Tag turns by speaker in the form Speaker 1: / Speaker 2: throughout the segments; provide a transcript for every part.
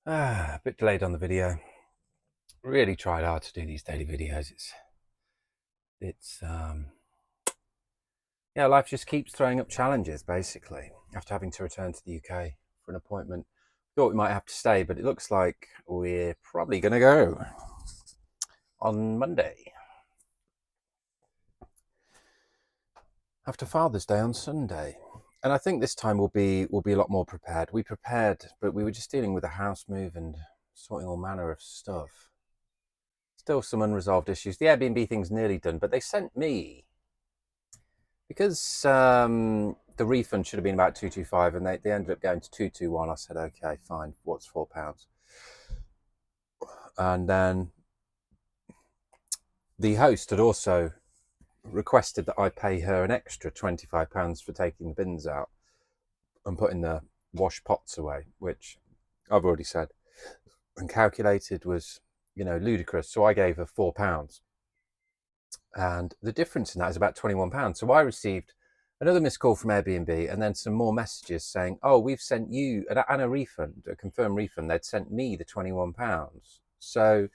Speaker 1: A bit delayed on the video. Really tried hard to do these daily videos. It's yeah, life just keeps throwing up challenges. Basically, after having to return to the UK for an appointment, thought we might have to stay, but it looks like we're probably going to go on Monday after Father's Day on Sunday. And I think this time we'll be a lot more prepared. We prepared, but we were just dealing with a house move and sorting all manner of stuff. Still some unresolved issues. The Airbnb thing's nearly done, but they sent me, because the refund should have been about 225 and they ended up going to 221. I said, okay, fine, what's £4? And then the host had also requested that I pay her an extra £25 for taking the bins out and putting the wash pots away, which I've already said and calculated was, ludicrous. So I gave her £4. And the difference in that is about £21. So I received another missed call from Airbnb and then some more messages saying, oh, we've sent you and a refund, a confirmed refund. They'd sent me the £21. So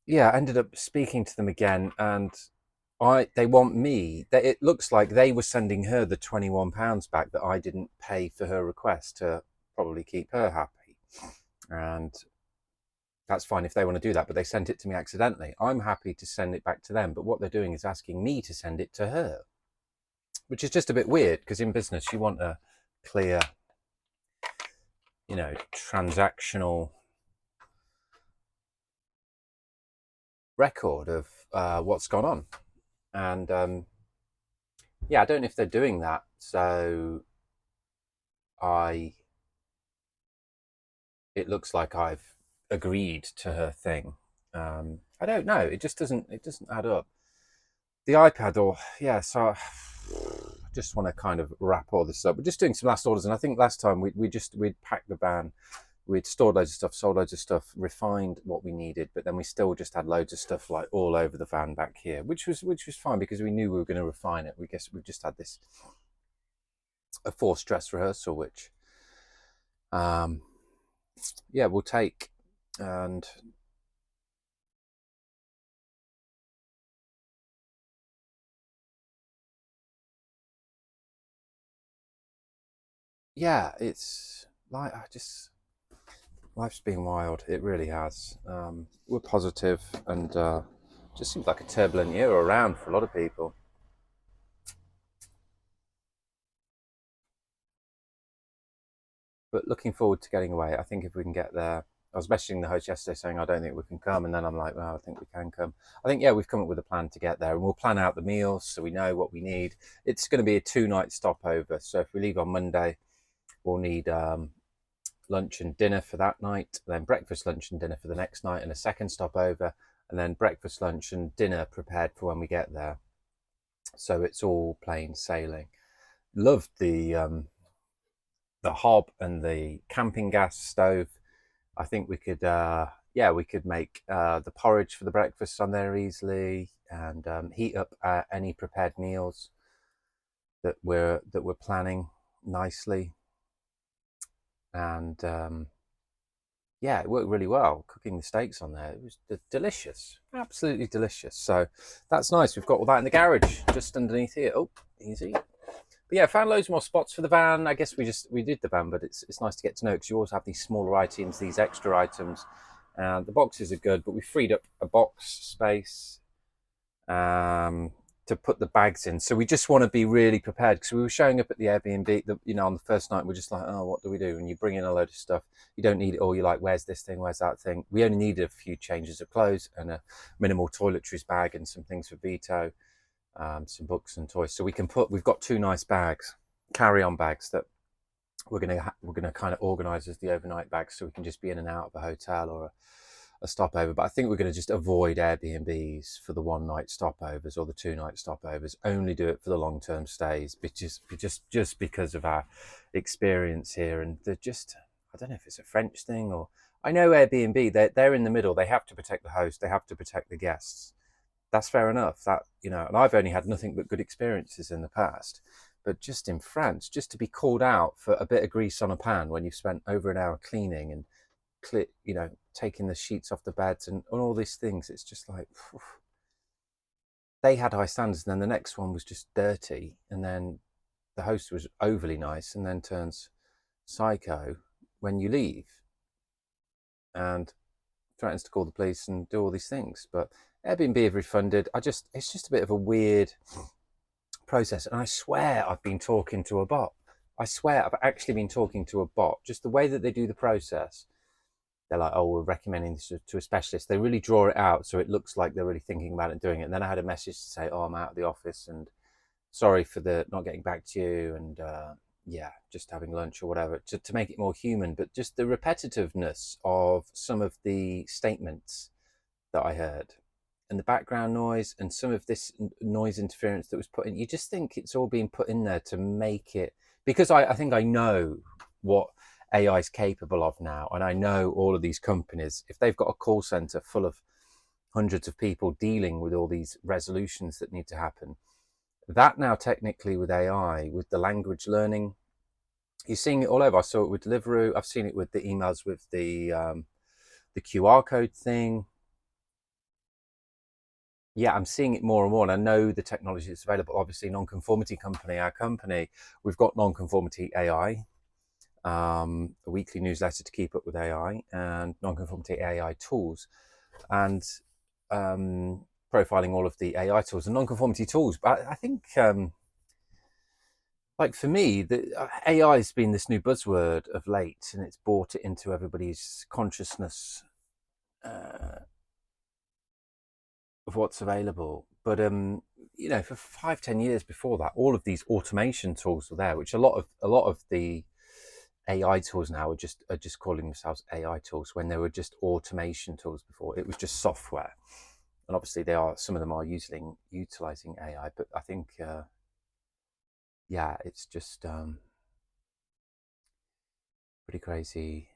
Speaker 1: yeah, I ended up speaking to them again, and they want me. It looks like they were sending her the £21 back that I didn't pay for her request to probably keep her happy. And that's fine if they want to do that, but they sent it to me accidentally. I'm happy to send it back to them, but what they're doing is asking me to send it to her, which is just a bit weird, because in business you want a clear, transactional record of what's gone on. And yeah, I don't know if they're doing that. So it looks like I've agreed to her thing. I don't know. It doesn't add up. The iPad, or yeah, so I just want to kind of wrap all this up. We're just doing some last orders, and I think last time we'd packed the van, we'd stored loads of stuff, sold loads of stuff, refined what we needed, but then we still just had loads of stuff like all over the van back here, which was fine because we knew we were going to refine it. We guess we've just had a forced dress rehearsal, which yeah, we'll take. And yeah, it's like life's been wild. It really has. We're positive, and just seems like a turbulent year around for a lot of people. But looking forward to getting away. I think if we can get there. I was messaging the host yesterday saying I don't think we can come, and then I'm like, well, I think we can come. I think, yeah, we've come up with a plan to get there, and we'll plan out the meals so we know what we need. It's going to be a 2-night stopover, so if we leave on Monday, we'll need lunch and dinner for that night, then breakfast, lunch and dinner for the next night, and a second stopover, and then breakfast, lunch and dinner prepared for when we get there. So it's all plain sailing. Loved the hob and the camping gas stove. I think we could we could make the porridge for the breakfast on there easily, and heat up any prepared meals that we're planning nicely. And yeah, it worked really well. Cooking the steaks on there, it was delicious, absolutely delicious. So that's nice. We've got all that in the garage just underneath here. Oh, easy. But yeah, found loads more spots for the van. I guess we did the van, but it's nice to get to know, because you always have these smaller items, these extra items. The boxes are good, but we freed up a box space to put the bags in. So we just want to be really prepared, because we were showing up at the Airbnb, on the first night, we're just like, oh, what do we do? And you bring in a load of stuff. You don't need it all. You're like, where's this thing? Where's that thing? We only needed a few changes of clothes and a minimal toiletries bag and some things for Vito. Some books and toys, so we've got 2 nice bags, carry-on bags, that we're gonna kind of organize as the overnight bags, so we can just be in and out of a hotel or a stopover. But I think we're going to just avoid Airbnbs for the 1-night stopovers or the 2-night stopovers. Only do it for the long-term stays, just because of our experience here. And they're just, I don't know if it's a French thing, or I know Airbnb, they're in the middle. They have to protect the host, they have to protect the guests. That's fair enough. That, and I've only had nothing but good experiences in the past. But just in France, just to be called out for a bit of grease on a pan when you've spent over an hour cleaning and you know, taking the sheets off the beds and all these things. It's just like, phew. They had high standards, and then the next one was just dirty, and then the host was overly nice and then turns psycho when you leave and threatens to call the police and do all these things. But Airbnb have refunded. It's just a bit of a weird process. And I swear I've been talking to a bot. I swear I've actually been talking to a bot. Just the way that they do the process. They're like, oh, we're recommending this to a specialist. They really draw it out so it looks like they're really thinking about it and doing it. And then I had a message to say, oh, I'm out of the office and sorry for the not getting back to you, and yeah, just having lunch or whatever, to make it more human. But just the repetitiveness of some of the statements that I heard and the background noise and some of this noise interference that was put in, you just think it's all being put in there to make it, because I think I know what AI is capable of now, and I know all of these companies, if they've got a call center full of hundreds of people dealing with all these resolutions that need to happen, that now technically with AI, with the language learning, you're seeing it all over. I saw it with Deliveroo. I've seen it with the emails with the QR code thing. Yeah, I'm seeing it more and more, and I know the technology that's available. Obviously, Nonconformity Company, our company, we've got Nonconformity AI, a weekly newsletter to keep up with AI, and Nonconformity AI tools, and profiling all of the AI tools and nonconformity tools. But I think, like for me, the AI has been this new buzzword of late, and it's brought it into everybody's consciousness of what's available. But you know, for 5-10 years before that, all of these automation tools were there, which a lot of the AI tools now are just calling themselves AI tools when they were just automation tools before. It was just software, and obviously some of them are utilizing AI. But I think yeah, it's just pretty crazy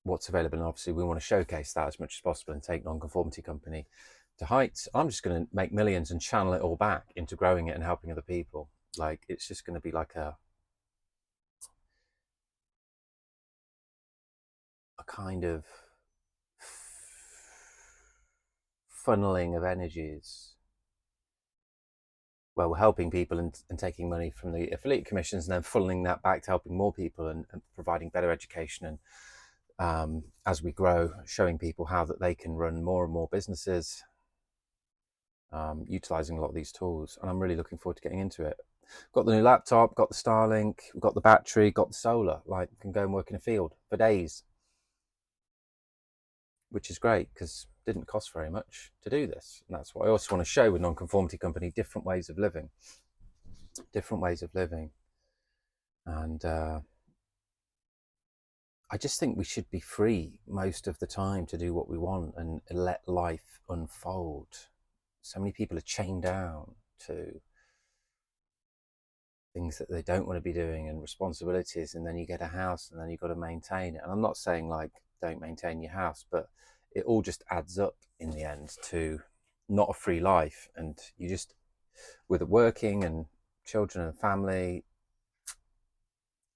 Speaker 1: what's available. And obviously we want to showcase that as much as possible and take Nonconformity Company to heights. I'm just going to make millions and channel it all back into growing it and helping other people. Like, it's just going to be like a kind of funneling of energies where we're helping people and taking money from the affiliate commissions and then funneling that back to helping more people and providing better education, and as we grow, showing people how that they can run more and more businesses utilizing a lot of these tools. And I'm really looking forward to getting into it. Got the new laptop, got the Starlink, got the battery, got the solar. Like, can go and work in a field for days, which is great because it didn't cost very much to do this. And that's what I also want to show with Nonconformity Company: different ways of living, and I just think we should be free most of the time to do what we want and let life unfold. So many people are chained down to things that they don't want to be doing and responsibilities, and then you get a house and then you've got to maintain it. And I'm not saying like don't maintain your house, but it all just adds up in the end to not a free life. And you just, with working and children and family,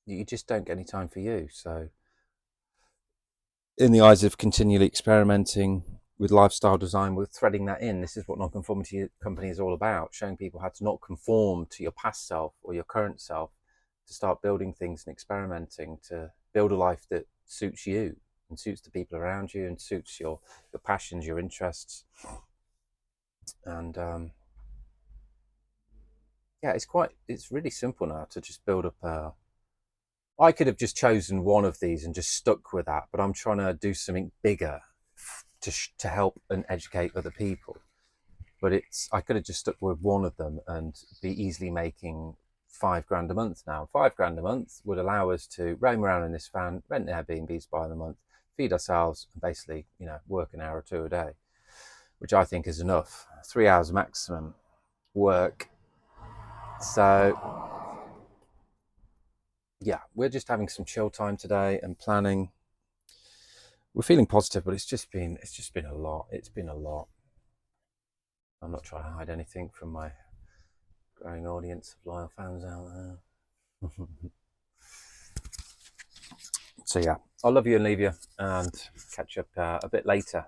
Speaker 1: you just don't get any time for you. So in the eyes of continually experimenting with lifestyle design, we're threading that in. This is what Nonconformity Company is all about: showing people how to not conform to your past self or your current self, to start building things and experimenting, to build a life that suits you and suits the people around you and suits your passions, your interests. And yeah, it's really simple now to just build up I could have just chosen one of these and just stuck with that, but I'm trying to do something bigger to help and educate other people. But I could have just stuck with one of them and be easily making £5 a month now. £5 a month would allow us to roam around in this van, rent Airbnbs by the month, feed ourselves, and basically, you know, work an hour or two a day, which I think is enough. 3 hours maximum work. So yeah, we're just having some chill time today and planning. We're feeling positive, but it's just been a lot. It's been a lot. I'm not trying to hide anything from my growing audience of loyal fans out there. So yeah, I'll love you and leave you and catch up a bit later.